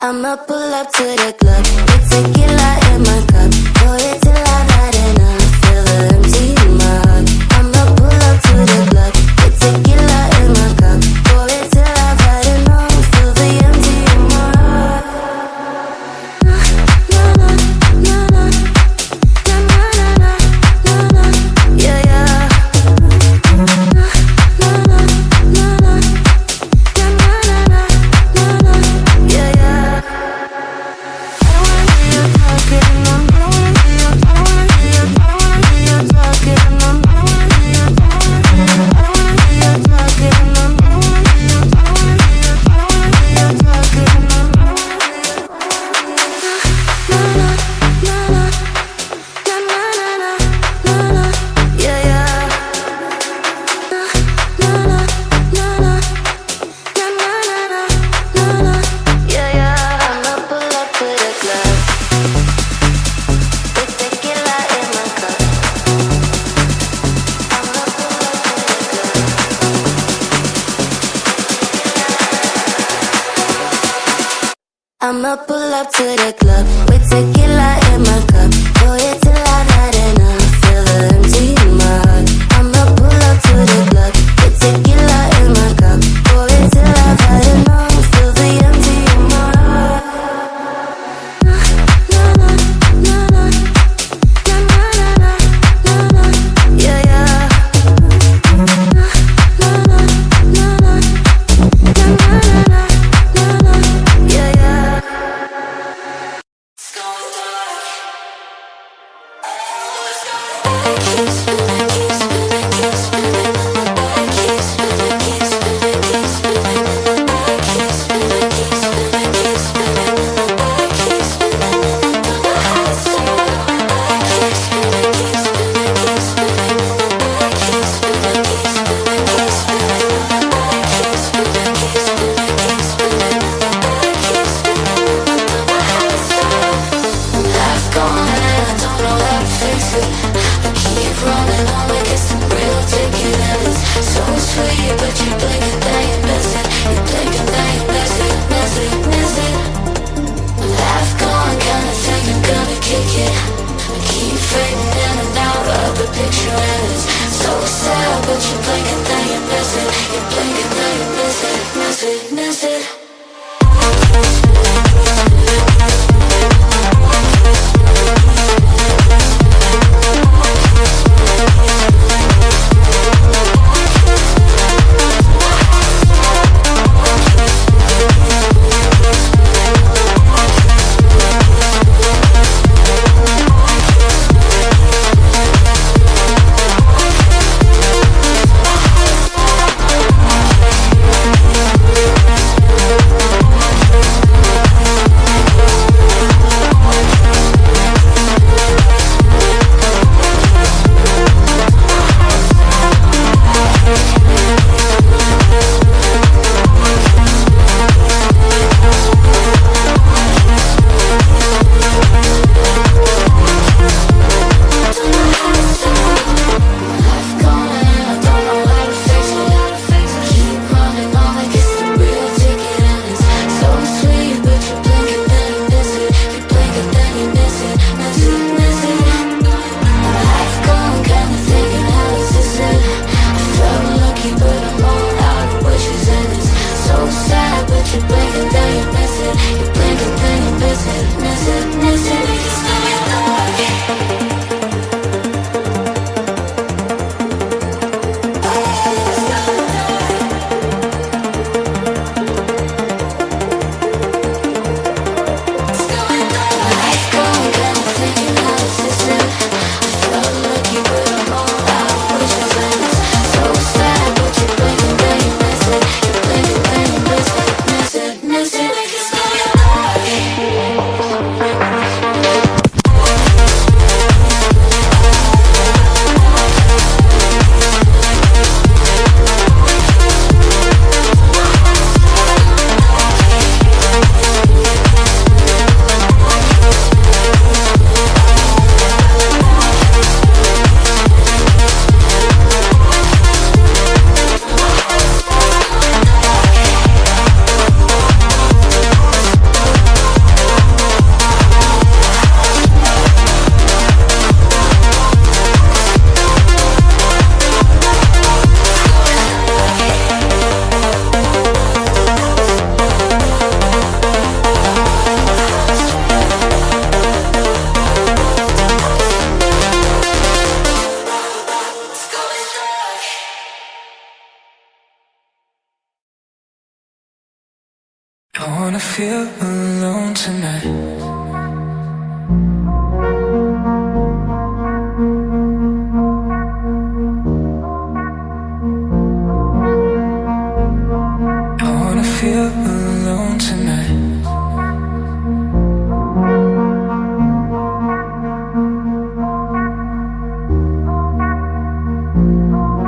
I'ma pull up to the club with tequila in my cup. Pour it till I've had enough. Feel the empty in my heart. I'ma pull up to the club with tequila in my cup. Pour it till I've had enough. Feel the empty in my heart. Na na na na na na na na na. Yeah yeah. Na na na na na na na. Yeah yeah. I'ma pull up to the club with tequila in my cup. Pour it till I've had enough. Feel the empty in my heart. I'ma pull up to the club with tequila in my cup. Pour it till I've had enough. Feel the empty in my heart. Na na na na na na na na na. Yeah yeah. Na na na na na na na. Yeah yeah. feel alone tonight. I wanna feel alone tonight.